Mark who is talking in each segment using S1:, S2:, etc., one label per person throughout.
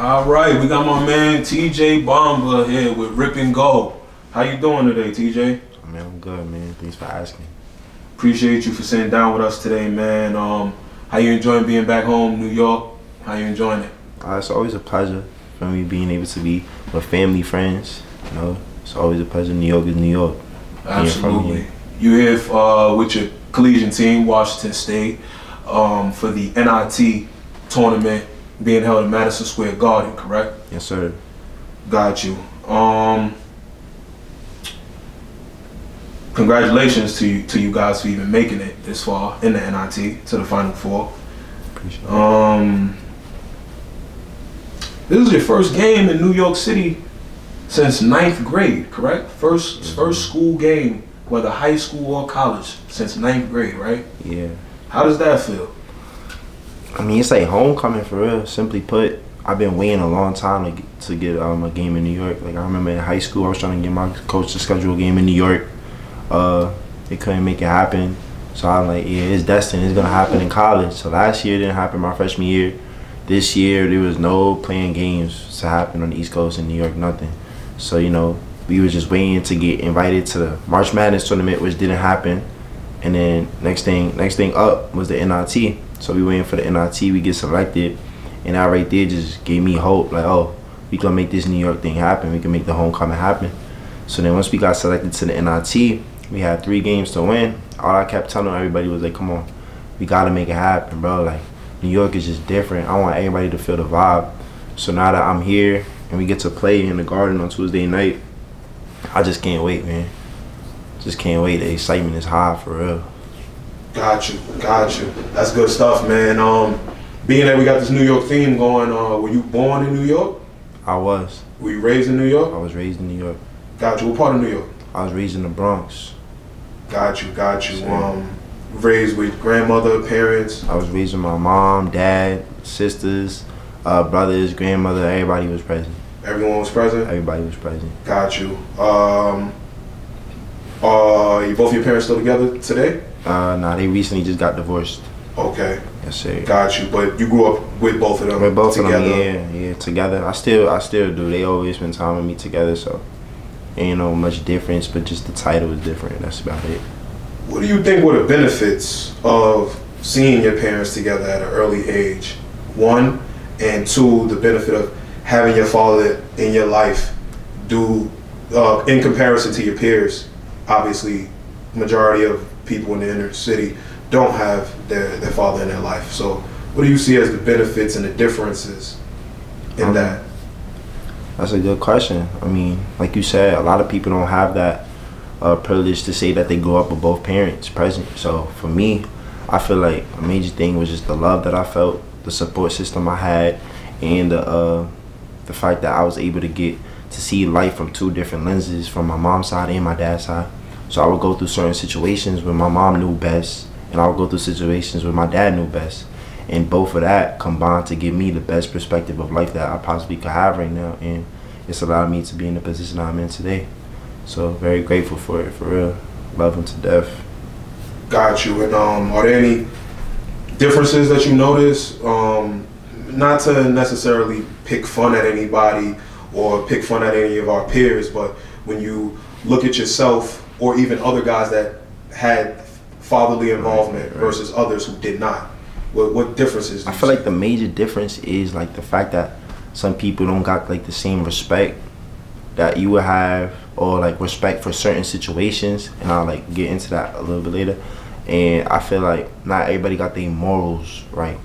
S1: All right, we got my man TJ Bamba here with Rip and Go. How you doing today, TJ?
S2: Man, I'm good, man. Thanks for asking.
S1: Appreciate you for sitting down with us today, man. How you enjoying being back home, New York? How you enjoying it?
S2: It's always a pleasure for me being able to be with family, friends. You know, it's always a pleasure. New York is New York.
S1: Absolutely. You here with your collegiate team, Washington State, for the NIT tournament being held in Madison Square Garden, correct?
S2: Yes, sir.
S1: Got you. Congratulations to you guys for even making it this far in the NIT to the Final Four.
S2: Appreciate it.
S1: This is your first game in New York City since 9th grade, correct? First school game, whether high school or college, since 9th grade, right?
S2: Yeah.
S1: How does that feel?
S2: I mean, it's like homecoming for real. Simply put, I've been waiting a long time to get a game in New York. Like I remember in high school, I was trying to get my coach to schedule a game in New York. They couldn't make it happen. So I'm like, yeah, it's destined. It's gonna happen in college. So last year it didn't happen my freshman year. This year there was no playing games to happen on the East Coast in New York, nothing. So you know, we were just waiting to get invited to the March Madness tournament, which didn't happen. And then next thing up was the NIT. So we waiting for the NIT. We get selected, and that right there just gave me hope. Like, oh, we gonna make this New York thing happen. We can make the homecoming happen. So then once we got selected to the NIT, we had 3 games to win. All I kept telling everybody was like, come on, we gotta make it happen, bro. Like, New York is just different. I want everybody to feel the vibe. So now that I'm here and we get to play in the Garden on Tuesday night, I just can't wait, man. Just can't wait. The excitement is high for real.
S1: Got you. That's good stuff, man. Being that we got this New York theme going, were you born in New York?
S2: I was.
S1: Were you raised in New York?
S2: I was raised in New York.
S1: Got you. What part of New York?
S2: I was raised in the Bronx.
S1: Got you.
S2: Sure.
S1: Raised with grandmother, parents?
S2: I was raised with my mom, dad, sisters, brothers, grandmother. Everybody was present.
S1: Everyone was present?
S2: Everybody was present.
S1: Got you. Both your parents still together today?
S2: Nah, they recently just got divorced.
S1: Okay.
S2: Yes, sir.
S1: Got you. But you grew up with both of them
S2: with both
S1: together?
S2: of them, yeah, together. I still do. They always spend time with me together, so ain't no much difference, but just the title is different. That's about it.
S1: What do you think were the benefits of seeing your parents together at an early age? 1, and 2, the benefit of having your father in your life in comparison to your peers. Obviously, majority of people in the inner city don't have their father in their life. So what do you see as the benefits and the differences in that?
S2: That's a good question. I mean, like you said, a lot of people don't have that privilege to say that they grew up with both parents present. So for me, I feel like a major thing was just the love that I felt, the support system I had, and the fact that I was able to get to see life from 2 different lenses, from my mom's side and my dad's side. So I would go through certain situations where my mom knew best, and I would go through situations where my dad knew best. And both of that combined to give me the best perspective of life that I possibly could have right now. And it's allowed me to be in the position I'm in today. So very grateful for it, for real. Love him to death. Got you.
S1: And are there any differences that you notice? Not to necessarily pick fun at anybody or pick fun at any of our peers, but when you look at yourself or even other guys that had fatherly involvement versus others who did not, what differences do you see?
S2: I feel like the major difference is like the fact that some people don't got like the same respect that you would have, or like respect for certain situations, and I'll like get into that a little bit later. And I feel like not everybody got their morals right.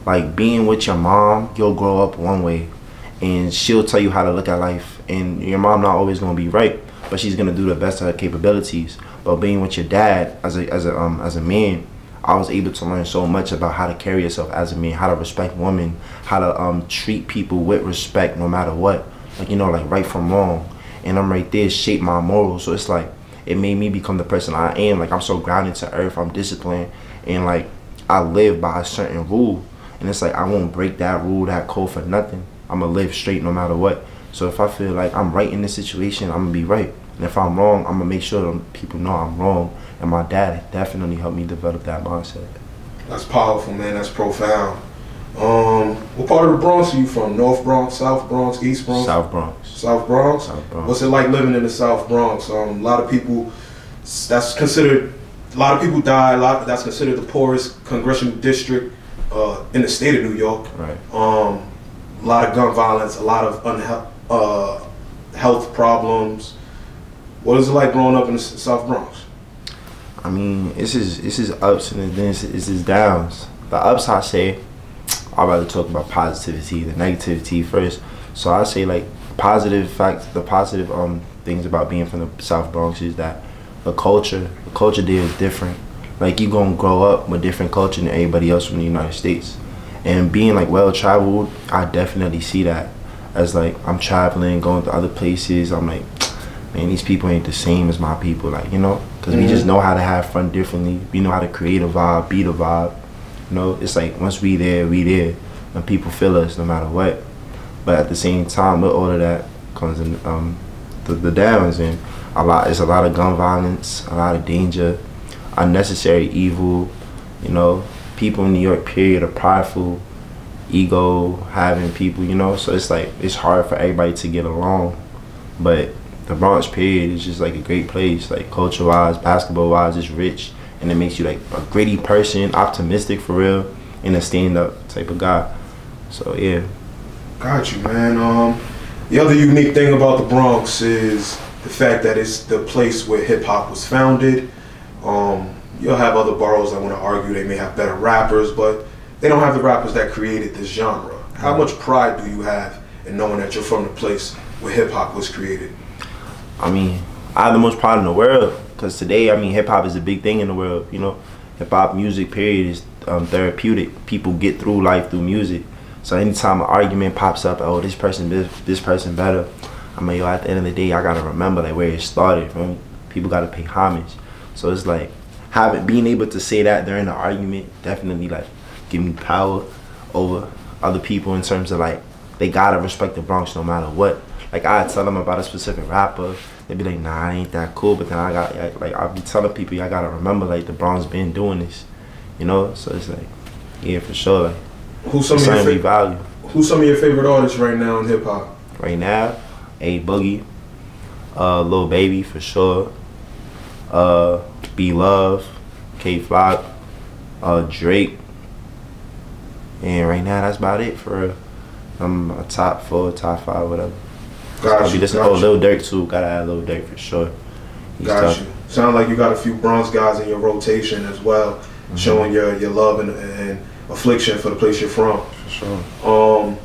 S2: Like being with your mom, you'll grow up one way and she'll tell you how to look at life, and your mom not always gonna be right, but she's gonna do the best of her capabilities. But being with your dad as a man, I was able to learn so much about how to carry yourself as a man, how to respect women, how to treat people with respect no matter what. Like, you know, like right from wrong. And I'm right there, shape my morals. So it's like, it made me become the person I am. Like, I'm so grounded to earth, I'm disciplined, and like, I live by a certain rule. And it's like, I won't break that rule, that code for nothing. I'm gonna live straight no matter what. So if I feel like I'm right in this situation, I'm gonna be right. And if I'm wrong, I'm gonna make sure that people know I'm wrong. And my dad definitely helped me develop that mindset.
S1: That's powerful, man. That's profound. What part of the Bronx are you from? North Bronx, South Bronx, East Bronx?
S2: South Bronx.
S1: South Bronx?
S2: South Bronx.
S1: What's it like living in the South Bronx? A lot of people, that's considered, a lot of people die, that's considered the poorest congressional district in the state of New York.
S2: Right.
S1: A lot of gun violence, a lot of health problems. What is it like growing up in the South Bronx?
S2: I mean, it's his ups and then it's his downs. The ups, I say, I'd rather talk about positivity than negativity first. So I say like positive facts, the positive things about being from the South Bronx is that the culture there is different. Like you gonna grow up with different culture than everybody else from the United States. And being like well traveled, I definitely see that as like I'm traveling, going to other places. I'm like, man, these people ain't the same as my people, like, you know, because we just know how to have fun differently. We know how to create a vibe, be the vibe. You know, it's like once we there, and people feel us no matter what. But at the same time, with all of that comes in the downs, and it's a lot of gun violence, a lot of danger, unnecessary evil. You know, people in New York, period, are prideful, ego having people. You know, so it's like it's hard for everybody to get along. But the Bronx, period, is just like a great place, like culture-wise, basketball-wise, it's rich, and it makes you like a gritty person, optimistic for real, and a stand-up type of guy. So yeah.
S1: Got you, man. The other unique thing about the Bronx is the fact that it's the place where hip-hop was founded. You'll have other boroughs that want to argue they may have better rappers, but they don't have the rappers that created this genre. How much pride do you have in knowing that you're from the place where hip-hop was created?
S2: I mean, I have the most pride in the world because today, I mean, hip-hop is a big thing in the world, you know. Hip-hop music, period, is therapeutic. People get through life through music. So anytime an argument pops up, oh, this person better, I mean, yo, at the end of the day, I got to remember like where it started, right? People got to pay homage. So it's like being able to say that during the argument definitely like give me power over other people in terms of like they got to respect the Bronx no matter what. Like I tell them about a specific rapper, they be like, nah, I ain't that cool. But then I'll be telling people, I gotta remember like the Bronx been doing this, you know. So it's like, yeah, for sure. Like,
S1: who's some of your favorite artists right now in hip hop?
S2: Right now, A Boogie, Lil Baby for sure, B Love, K Flock, Drake, and right now that's about it for a top 4, top 5, whatever.
S1: Got you.
S2: Lil Durk too. Gotta add Lil Durk for sure.
S1: Got you. Sound like you got a few Bronx guys in your rotation as well, showing your love and affliction for the place you're from.
S2: For sure.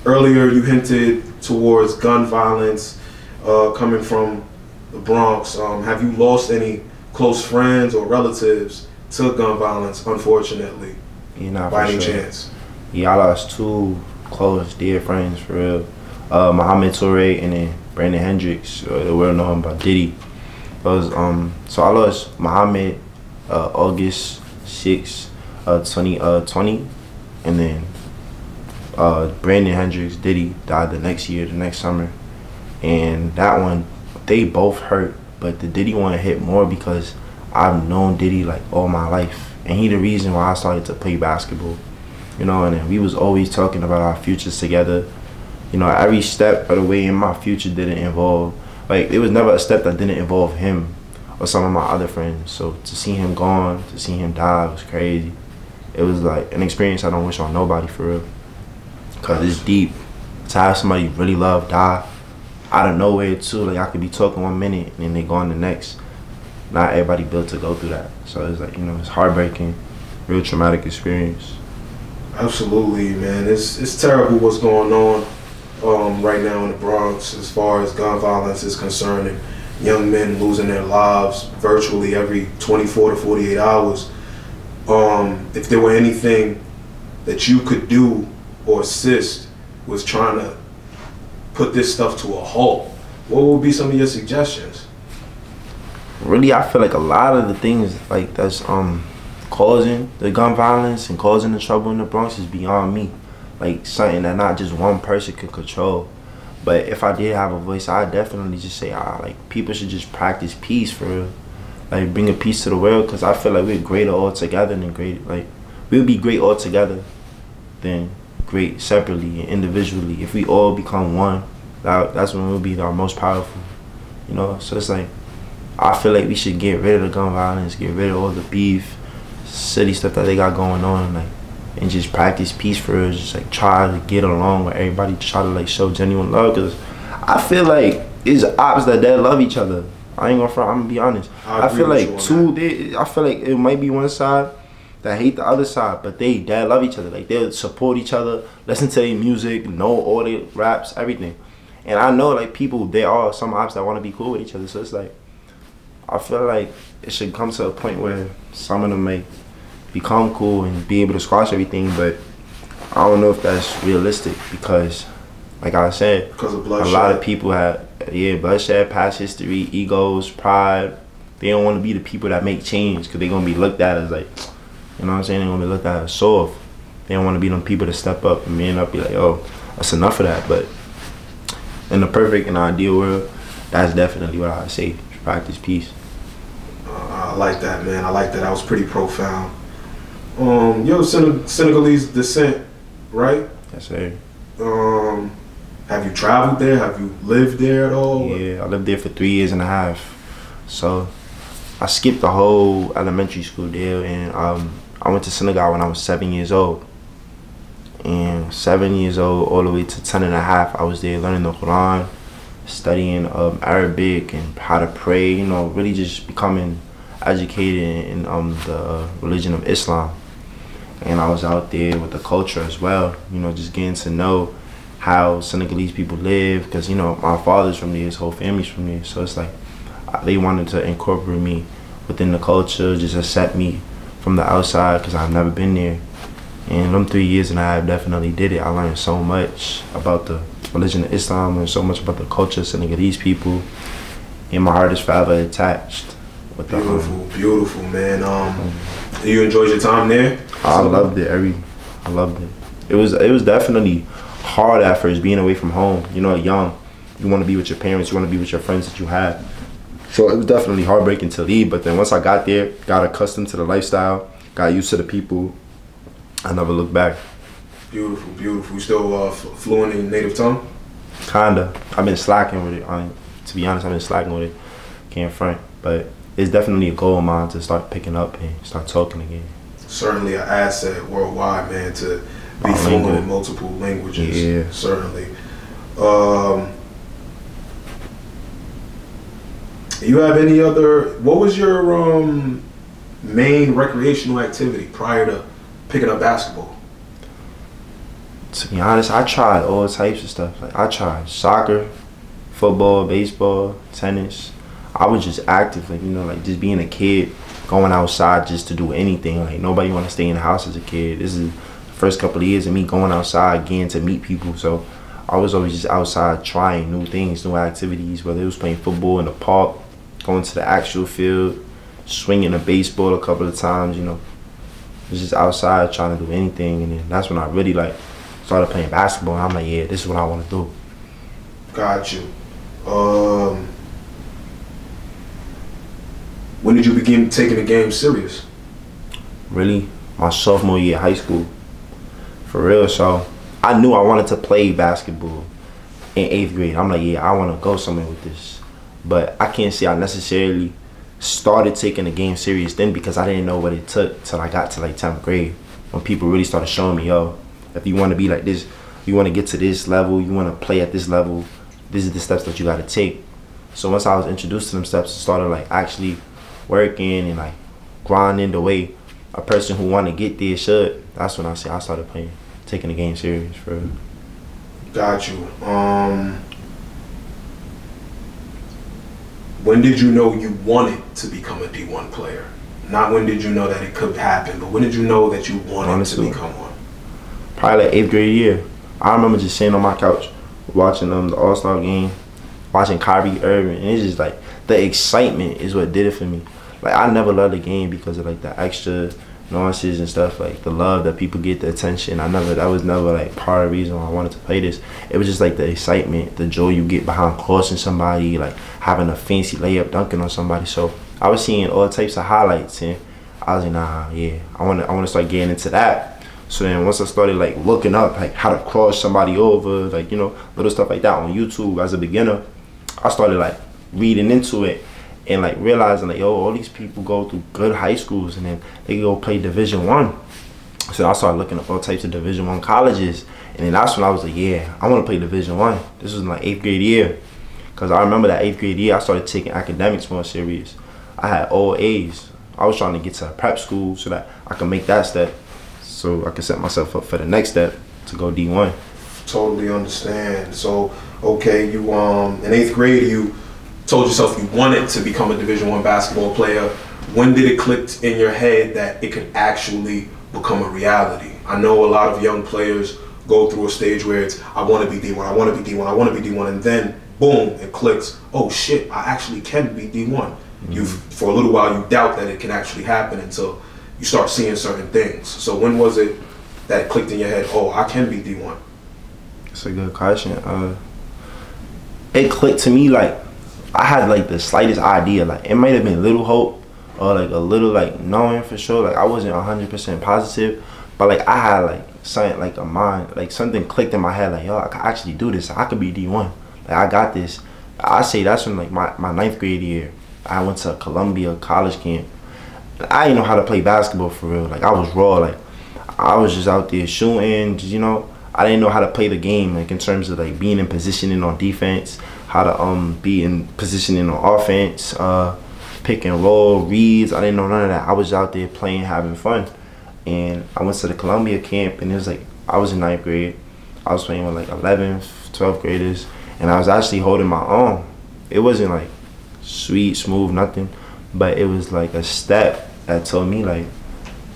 S1: Earlier you hinted towards gun violence coming from the Bronx. Have you lost any close friends or relatives to gun violence, unfortunately?
S2: Yeah,
S1: by any chance?
S2: Yeah, I lost 2 close, dear friends for real. Muhammad Toure and then Brandon Hendricks. The world know him by Diddy. So I lost Muhammad August 6, 2020, and then Brandon Hendricks, Diddy, died the next summer. And that one, they both hurt, but the Diddy one hit more because I've known Diddy like all my life, and he the reason why I started to play basketball, you know. And then we was always talking about our futures together. You know, every step of the way in my future didn't involve, like, it was never a step that didn't involve him or some of my other friends. So to see him gone, to see him die was crazy. It was like an experience I don't wish on nobody for real. Cause it's deep. To have somebody you really love die out of nowhere too. Like I could be talking 1 minute and then they gone the next. Not everybody built to go through that. So it's like, you know, it's heartbreaking, real traumatic experience.
S1: Absolutely, man. It's terrible what's going on right now in the Bronx as far as gun violence is concerned, and young men losing their lives virtually every 24 to 48 hours. If there were anything that you could do or assist with trying to put this stuff to a halt, what would be some of your suggestions?
S2: Really, I feel like a lot of the things like that's causing the gun violence and causing the trouble in the Bronx is beyond me. Like something that not just one person can control. But if I did have a voice, I'd definitely just say, like, people should just practice peace for real. Like, bring a peace to the world, because I feel like we're greater all together than great. Like, we'll be great all together. something great separately and individually. If we all become one, that's when we'll be our most powerful. You know, so it's like, I feel like we should get rid of the gun violence, get rid of all the beef, silly stuff that they got going on, like, and just practice peace for us. Just like try to get along with everybody, try to like show genuine love. Cause I feel like it's ops that love each other. I ain't gonna front, I'm gonna be honest. I feel like I feel like it might be one side that hate the other side, but they love each other. Like they'll support each other, listen to their music, know all their raps, everything. And I know like people, there are some ops that want to be cool with each other. So it's like, I feel like it should come to a point where some of them may become cool and be able to squash everything, but I don't know if that's realistic because, like I said, because of bloodshed. A lot of people have, bloodshed, past history, egos, pride. They don't want to be the people that make change because they're going to be looked at as like, you know what I'm saying? They're going to be looked at as soft. They don't want to be them people to step up and man up, be like, oh, that's enough of that. But in the perfect and ideal world, that's definitely what I say. Practice peace.
S1: I like that, man. I like that. That was pretty profound. Yo, Senegalese descent, right?
S2: Yes, sir.
S1: Have you traveled there? Have you lived there at all?
S2: Yeah, I lived there for 3 years and a half. So I skipped the whole elementary school there, and I went to Senegal when I was 7 years old. And 7 years old all the way to 10 and a half, I was there learning the Quran, studying Arabic and how to pray, you know, really just becoming educated in the religion of Islam. And I was out there with the culture as well, you know, just getting to know how Senegalese people live, because, you know, my father's from there, his whole family's from there. So it's like they wanted to incorporate me within the culture, just accept me from the outside because I've never been there. And them 3 years and I definitely did it. I learned so much about the religion of Islam and so much about the culture of Senegalese people. And my heart is forever attached with the
S1: beautiful, man. You enjoyed your time there?
S2: I loved it. I loved it. It was definitely hard at first being away from home. You know, young, you want to be with your parents, you want to be with your friends that you had. So it was definitely heartbreaking to leave. But then once I got there, got accustomed to the lifestyle, got used to the people, I never looked back.
S1: Beautiful, beautiful. You still fluent in native tongue?
S2: Kinda. I've been slacking with it. To be honest, I've been slacking with it. Can't front. But it's definitely a goal of mine to start picking up and start talking again. Certainly
S1: an asset worldwide, man, to be fluent in multiple languages.
S2: Yeah.
S1: Certainly. You have any other, what was your main recreational activity prior to picking up basketball?
S2: To be honest, I tried all types of stuff. Like I tried soccer, football, baseball, tennis. I was just active, like, you know, like just being a kid, going outside just to do anything. Like nobody want to stay in the house as a kid. This is the first couple of years of me going outside, getting to meet people. So I was always just outside trying new things, new activities, whether it was playing football in the park, going to the actual field, swinging a baseball a couple of times, you know. It was just outside trying to do anything, and then that's when I really like started playing basketball. And I'm like, yeah, this is what I want to do.
S1: Got you. When did you begin taking the game serious?
S2: Really, my sophomore year of high school. For real, so I knew I wanted to play basketball in 8th grade. I'm like, yeah, I want to go somewhere with this. But I can't say I necessarily started taking the game serious then because I didn't know what it took till I got to like 10th grade. When people really started showing me, yo, if you want to be like this, you want to get to this level, you want to play at this level, these are the steps that you got to take. So once I was introduced to them steps and started like actually working and like grinding the way a person who want to get there should, that's when I started playing, taking the game serious for real.
S1: Got you. When did you know you wanted to become a D1 player? Not when did you know that it could happen, but when did you know that you wanted to become one?
S2: Probably like 8th grade year. I remember just sitting on my couch watching the All-Star game, watching Kyrie Irving, and it's just like the excitement is what did it for me. Like I never loved the game because of like the extra nuances and stuff, like the love that people get, the attention. That was never like part of the reason why I wanted to play this. It was just like the excitement, the joy you get behind crossing somebody, like having a fancy layup, dunking on somebody. So I was seeing all types of highlights, and I was like, nah, yeah, I want to start getting into that. So then once I started like looking up like how to cross somebody over, like, you know, little stuff like that on YouTube as a beginner, I started like reading into it and like realizing like, yo, all these people go through good high schools and then they go play Division 1. So I started looking up all types of Division 1 colleges, and then that's when I was like, yeah, I want to play Division 1. This was my 8th grade year, because I remember that 8th grade year I started taking academics more serious. I had all A's. I was trying to get to a prep school so that I could make that step, so I could set myself up for the next step to go D1.
S1: Totally understand. So, okay, you in 8th grade, you told yourself you wanted to become a Division 1 basketball player. When did it click in your head that it could actually become a reality? I know a lot of young players go through a stage where it's, I want to be D1, I want to be D1, I want to be D1, and then boom, it clicks. Oh shit, I actually can be D1. You, for a little while, you doubt that it can actually happen until you start seeing certain things. So when was it that it clicked in your head, oh, I can be D1?
S2: That's a good question. It clicked to me like I had like the slightest idea. Like it might have been little hope or like a little like knowing for sure. Like I wasn't 100% positive, but like I had like something like a mind, like something clicked in my head. Like, yo, I could actually do this. I could be D1. Like I got this. I say that's when like my 9th grade year, I went to Columbia college camp. I didn't know how to play basketball for real. Like I was raw. Like I was just out there shooting. Just, you know, I didn't know how to play the game. Like in terms of like being in positioning on defense, how to be in positioning on offense, pick and roll, reads. I didn't know none of that. I was out there playing, having fun. And I went to the Columbia camp, and it was like I was in 9th grade. I was playing with like 11th, 12th graders, and I was actually holding my own. It wasn't like sweet, smooth, nothing, but it was like a step that told me like,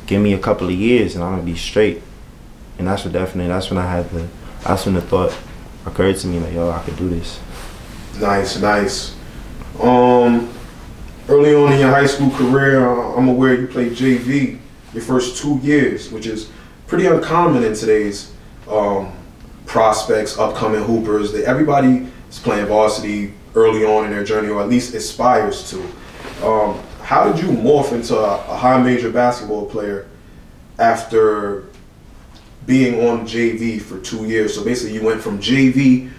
S2: give me a couple of years and I'm gonna be straight. And that's when the thought occurred to me like, yo, I could do this.
S1: Nice, nice. Early on in your high school career, I'm aware you played JV your first 2 years, which is pretty uncommon in today's prospects, upcoming hoopers. Everybody is playing varsity early on in their journey, or at least aspires to. How did you morph into a high major basketball player after being on JV for 2 years? So basically you went from JV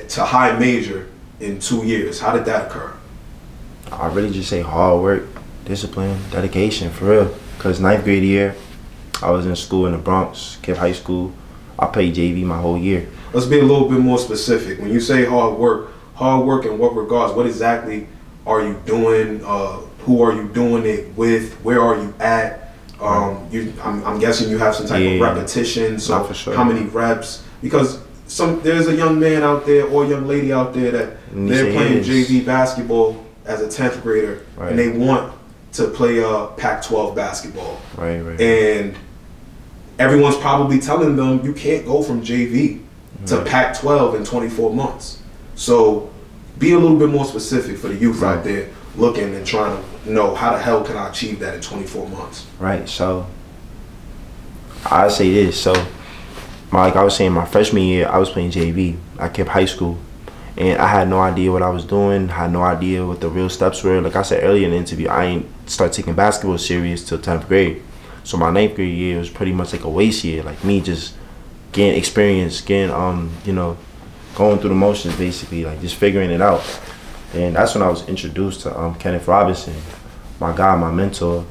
S1: to high major in 2 years. How did that occur?
S2: I really just say hard work, discipline, dedication, for real. Because 9th grade year, I was in school in the Bronx, Kip High School. I played JV my whole year.
S1: Let's be a little bit more specific. When you say hard work in what regards? What exactly are you doing? Who are you doing it with? Where are you at? I'm guessing you have some type of repetition. So for sure. How many reps? Because there's a young man out there or young lady out there that they're playing JV basketball as a 10th grader, and they want to play Pac-12 basketball. Right. And everyone's probably telling them you can't go from JV to Pac-12 in 24 months. So be a little bit more specific for the youth out there looking and trying to know how the hell can I achieve that in 24 months.
S2: Right. So I say this. So like I was saying, my freshman year I was playing JV at Kip High School. And I had no idea what I was doing, had no idea what the real steps were. Like I said earlier in the interview, I ain't start taking basketball serious till 10th grade. So my 9th grade year was pretty much like a waste year, like me just getting experience, getting, you know, going through the motions basically, like just figuring it out. And that's when I was introduced to Kenneth Robinson, my guy, my mentor,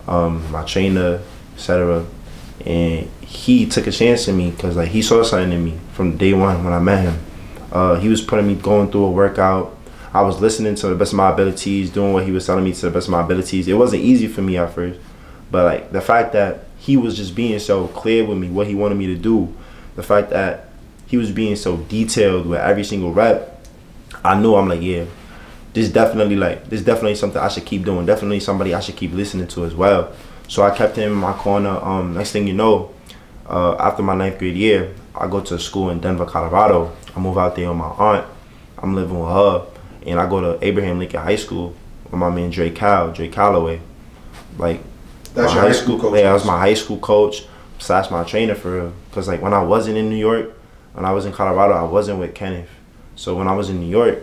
S2: my trainer, etc. And he took a chance in me because like he saw something in me from day one when I met him. He was putting me going through a workout. I was listening to the best of my abilities, doing what he was telling me to the best of my abilities. It wasn't easy for me at first, but like the fact that he was just being so clear with me what he wanted me to do, the fact that he was being so detailed with every single rep, I knew I'm like, yeah, this is definitely something I should keep doing. Definitely somebody I should keep listening to as well. So I kept him in my corner. Next thing you know, after my 9th grade year, I go to school in Denver, Colorado. I move out there with my aunt. I'm living with her. And I go to Abraham Lincoln High School with my man Dre Calloway. Like,
S1: that's your high school coach?
S2: Yeah, that was my high school coach / my trainer for real. Because like when I wasn't in New York, when I was in Colorado, I wasn't with Kenneth. So when I was in New York,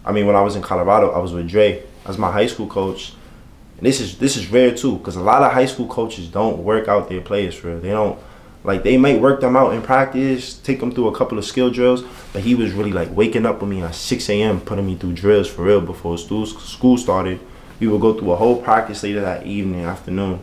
S2: when I was in Colorado, I was with Dre. That's my high school coach. And this is rare too, because a lot of high school coaches don't work out their players for real. They don't Like, they might work them out in practice, take them through a couple of skill drills, but he was really like waking up with me at 6 a.m., putting me through drills for real before school started. We would go through a whole practice later that evening, afternoon,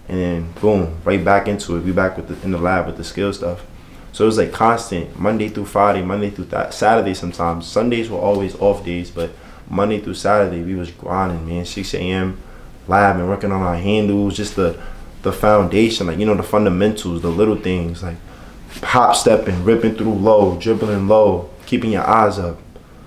S2: and then boom, right back into it. We back in the lab with the skill stuff. So it was like constant, Monday through Friday, Monday through Saturday sometimes. Sundays were always off days, but Monday through Saturday, we was grinding, man. 6 a.m., lab and working on our handles, just the foundation, like, you know, the fundamentals, the little things, like hop stepping, ripping through low, dribbling low, keeping your eyes up,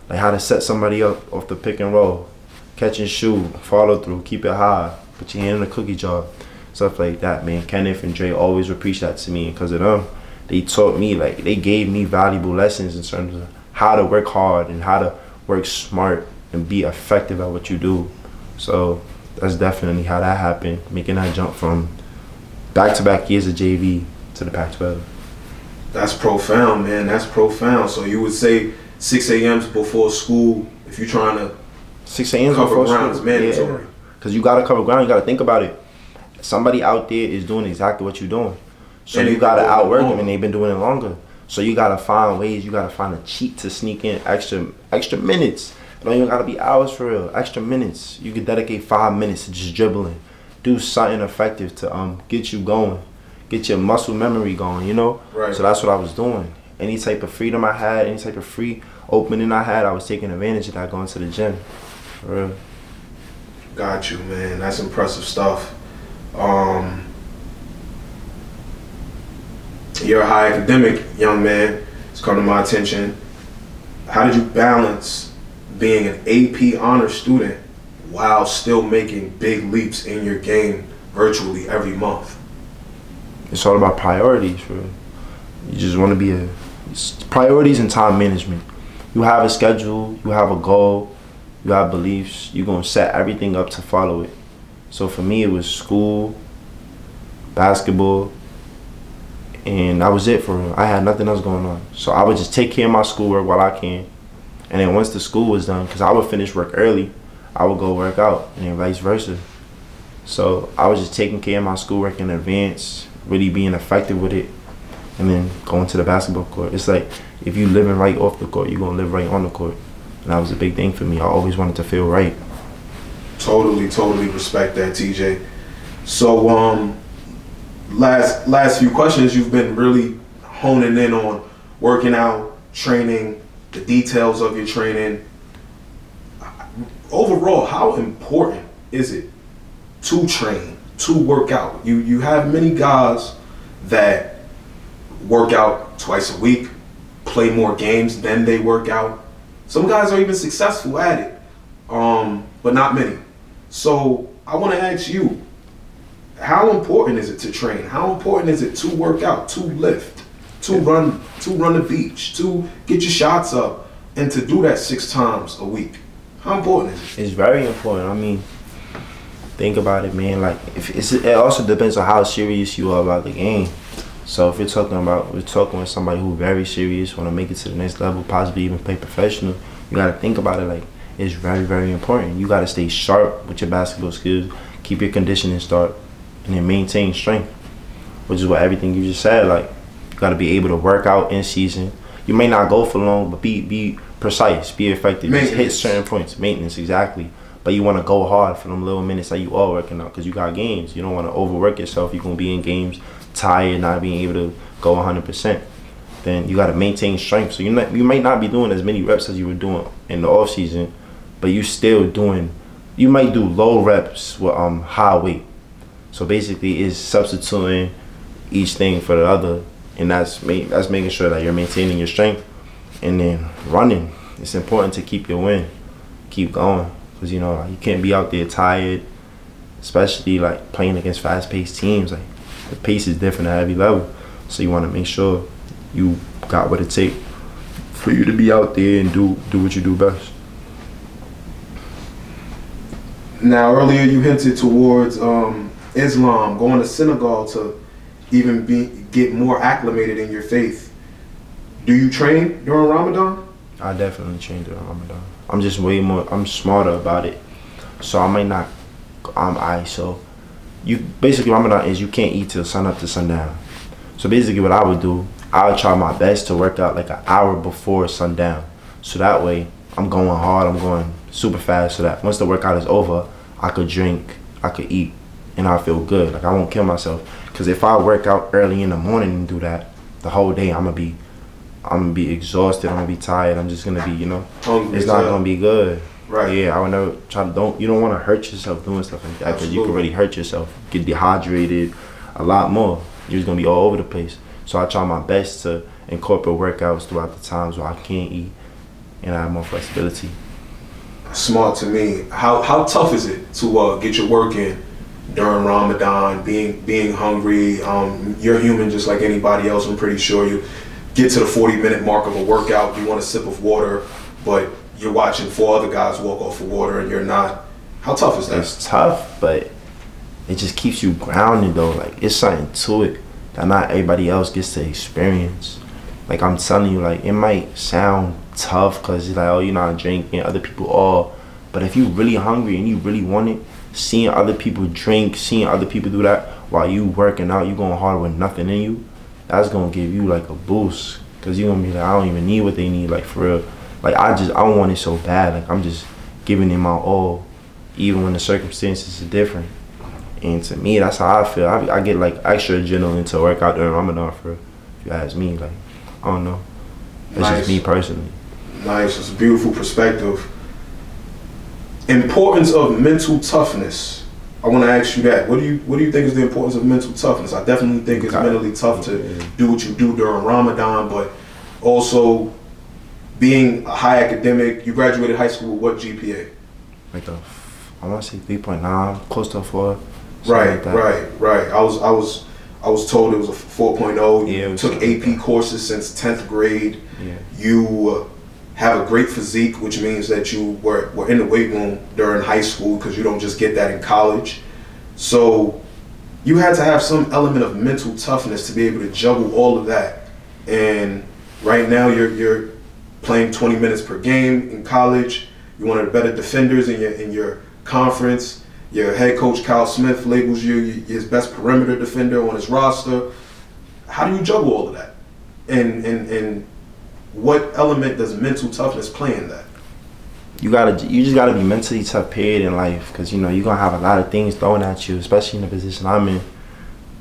S2: like how to set somebody up off the pick and roll, catch and shoot, follow through, keep it high, put your hand in the cookie jar, stuff like that, man. Kenneth and Dre always would preach that to me, and because of them, they taught me, like, they gave me valuable lessons in terms of how to work hard and how to work smart and be effective at what you do. So that's definitely how that happened, making that jump from back-to-back years of JV to the Pac-12.
S1: That's profound, man. That's profound. So you would say 6 a.m. before school, if you're trying to
S2: 6 a.m.
S1: cover
S2: before
S1: ground, is
S2: school,
S1: mandatory.
S2: Because you got to cover ground. You got to think about it. Somebody out there is doing exactly what you're doing. So you got to outwork them, and they've been doing it longer. So you got to find ways. You got to find a cheat to sneak in extra minutes. It don't even got to be hours for real. Extra minutes. You could dedicate 5 minutes to just dribbling. Do something effective to get you going, get your muscle memory going, you know?
S1: Right.
S2: So that's what I was doing. Any type of freedom I had, any type of free opening I had, I was taking advantage of that, going to the gym. For real.
S1: Got you, man. That's impressive stuff. You're a high academic young man. It's come to my attention. How did you balance being an AP honor student while still making big leaps in your game virtually every month?
S2: It's all about priorities, bro. You just want to be priorities and time management. You have a schedule, you have a goal, you have beliefs, you're going to set everything up to follow it. So for me, it was school, basketball, and that was it for real. I had nothing else going on. So I would just take care of my schoolwork while I can. And then once the school was done, because I would finish work early, I would go work out, and then vice versa. So I was just taking care of my schoolwork in advance, really being effective with it, and then going to the basketball court. It's like, if you living right off the court, you're going to live right on the court. And that was a big thing for me. I always wanted to feel right.
S1: Totally respect that, TJ. So last few questions, you've been really honing in on working out, training, the details of your training. Overall, how important is it to train, to work out? You have many guys that work out twice a week, play more games than they work out. Some guys are even successful at it, but not many. So I want to ask you, how important is it to train? How important is it to work out, to lift, to run the beach, to get your shots up, and to do that 6 times a week? How important is it? It's
S2: very important. I mean, think about it, man. Like, it also depends on how serious you are about the game. So if we're talking with somebody who's very serious, want to make it to the next level, possibly even play professional, you got to think about it like it's very important. You got to stay sharp with your basketball skills, keep your conditioning sharp, and then maintain strength, which is what everything you just said. Like, you got to be able to work out in season. You may not go for long, but be precise, be effective. Just hit certain points. Maintenance, exactly. But you want to go hard for them little minutes that you are working out, because you got games. You don't want to overwork yourself. You're going to be in games tired, not being able to go 100%. Then you got to maintain strength. So you might not be doing as many reps as you were doing in the off season, but you still doing. You might do low reps with high weight. So basically, it's substituting each thing for the other. And that's making sure that you're maintaining your strength. And then running, it's important to keep your win, keep going, because you know you can't be out there tired, especially like playing against fast-paced teams. Like, the pace is different at every level, so you want to make sure you got what it takes for you to be out there and do what you do best.
S1: Now, earlier you hinted towards Islam, going to Senegal to even get more acclimated in your faith. Do you train during Ramadan?
S2: I definitely train during Ramadan. I'm just I'm smarter about it. So I might not, so you basically, Ramadan is you can't eat till sun up to sundown. So basically what I would do, I would try my best to work out like an hour before sundown. So that way I'm going hard, I'm going super fast, so that once the workout is over, I could drink, I could eat, and I feel good. Like I won't kill myself. Because if I work out early in the morning and do that, the whole day I'm gonna be exhausted, I'm gonna be tired, I'm just gonna be, you know,
S1: hungry,
S2: it's not gonna be good.
S1: Right.
S2: Yeah, I would never try to, you don't wanna hurt yourself doing stuff like that, because you can really hurt yourself, get dehydrated a lot more. You're just gonna be all over the place. So I try my best to incorporate workouts throughout the times where I can't eat and I have more flexibility.
S1: Smart to me. How tough is it to get your work in during Ramadan, being hungry? You're human just like anybody else. I'm pretty sure you get to the 40-minute mark of a workout, you want a sip of water, but you're watching 4 other guys walk off of water and you're not. How tough is that?
S2: It's tough, but it just keeps you grounded though. Like it's something to it that not everybody else gets to experience. Like I'm telling you, like it might sound tough because it's like, oh, you're not drinking, other people are. But if you're really hungry and you really want it, seeing other people drink, seeing other people do that while you working out, you going hard with nothing in you, that's gonna give you like a boost. Cause you're gonna be like, I don't even need what they need, like for real. Like I want it so bad. Like I'm just giving it my all, even when the circumstances are different. And to me, that's how I feel. I get like extra adrenaline to work out during Ramadan, for real. If you ask me, like, I don't know. It's
S1: Nice.
S2: just me personally.
S1: Nice. It's a beautiful perspective. Importance of mental toughness. I want to ask you that. What do you think is the importance of mental toughness? I definitely think it's mentally tough to do what you do during Ramadan, but also being a high academic. You graduated high school with what GPA?
S2: Like I want to say 3.9, close to a 4.
S1: Right,
S2: like
S1: right. I was told it was a 4.0.
S2: Yeah,
S1: You took AP courses since 10th grade.
S2: Yeah.
S1: You have a great physique, which means that you were in the weight room during high school, because you don't just get that in college. So you had to have some element of mental toughness to be able to juggle all of that. And right now you're playing 20 minutes per game in college. You're one of the better defenders in your conference. Your head coach, Kyle Smith, labels you his best perimeter defender on his roster. How do you juggle all of that? And what element does mental toughness play in that?
S2: You just gotta be mentally tough, period, in life, because you know you're gonna have a lot of things thrown at you, especially in the position I'm in.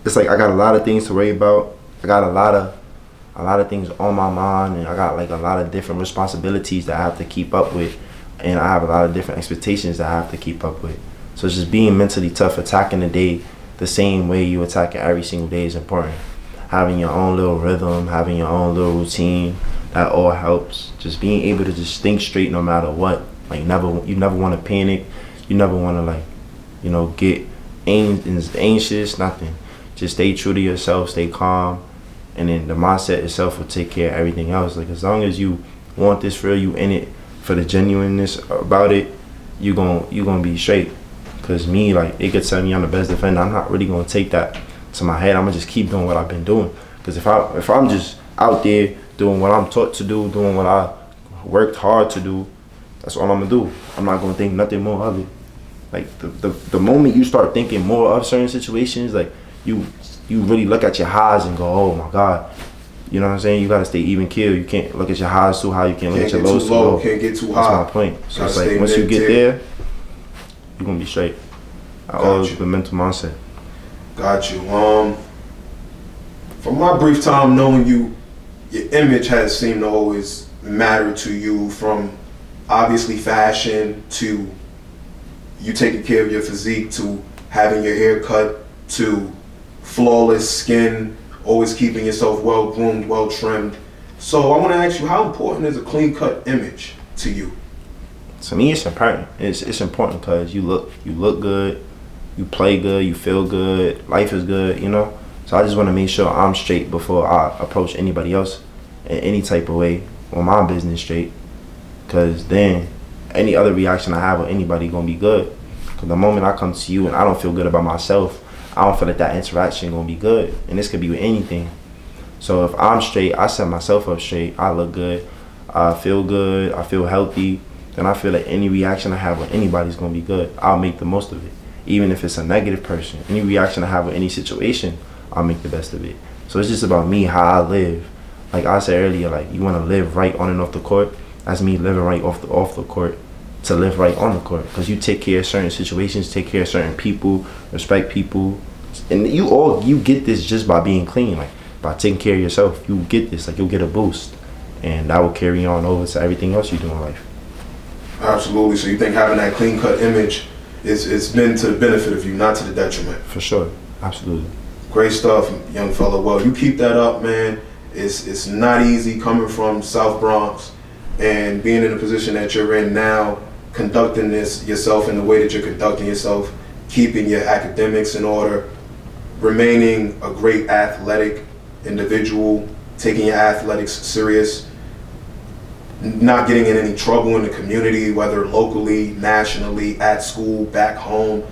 S2: It's like I got a lot of things to worry about. I got a lot of things on my mind, and I got like a lot of different responsibilities that I have to keep up with, and I have a lot of different expectations that I have to keep up with. So it's just being mentally tough, attacking the day the same way you attack it every single day is important. Having your own little rhythm, having your own little routine, that all helps. Just being able to just think straight no matter what. Like you never want to panic. You never want to, like, you know, get anxious, nothing. Just stay true to yourself, stay calm, and then the mindset itself will take care of everything else. Like as long as you want this for real, you in it for the genuineness about it, you gonna be straight. Cause me, like, it could tell me I'm the best defender. I'm not really gonna take that to my head. I'm gonna just keep doing what I've been doing. Cause if I'm just out there doing what I'm taught to do, doing what I worked hard to do, that's all I'm gonna do. I'm not gonna think nothing more of it. Like the moment you start thinking more of certain situations, like you really look at your highs and go, oh my God. You know what I'm saying? You gotta stay even keel. You can't look at your highs too high. You can't look at your lows too low.
S1: Can't get too high.
S2: That's my point. So it's like once you get there, you're gonna be straight. I always the mental mindset.
S1: Got you. From my brief time knowing you, your image has seemed to always matter to you, from obviously fashion to you taking care of your physique, to having your hair cut, to flawless skin, always keeping yourself well groomed, well trimmed. So I want to ask you, how important is a clean cut image to you?
S2: To me, it's important. It's important because you look good, you play good, you feel good, life is good, you know. So I just want to make sure I'm straight before I approach anybody else in any type of way, on my business straight. Because then any other reaction I have with anybody gonna be good. Because the moment I come to you and I don't feel good about myself, I don't feel like that interaction gonna be good. And this could be with anything. So if I'm straight, I set myself up straight, I look good, I feel good, I feel healthy, then I feel like any reaction I have with anybody's gonna be good. I'll make the most of it. Even if it's a negative person, any reaction I have with any situation, I'll make the best of it. So it's just about me, how I live. Like I said earlier, like you want to live right on and off the court. That's me living right off the court to live right on the court. Because you take care of certain situations, take care of certain people, respect people. And you get this just by being clean. Like by taking care of yourself, you get this. Like you'll get a boost. And that will carry on over to everything else you do in life.
S1: Absolutely. So you think having that clean cut image it's been to the benefit of you, not to the detriment?
S2: For sure. Absolutely.
S1: Great stuff, young fella. Well, you keep that up, man. It's not easy coming from South Bronx and being in the position that you're in now, conducting this yourself in the way that you're conducting yourself, keeping your academics in order, remaining a great athletic individual, taking your athletics serious, not getting in any trouble in the community, whether locally, nationally, at school, back home.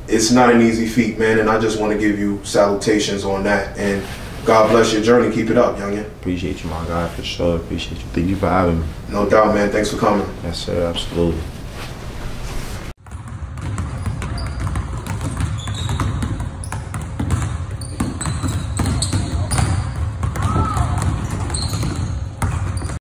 S1: It's not an easy feat, man, and I just want to give you salutations on that. And God bless your journey. Keep it up, youngin.
S2: Appreciate you, my guy, for sure. Appreciate you. Thank you for having me.
S1: No doubt, man. Thanks for coming.
S2: Yes, sir. Absolutely.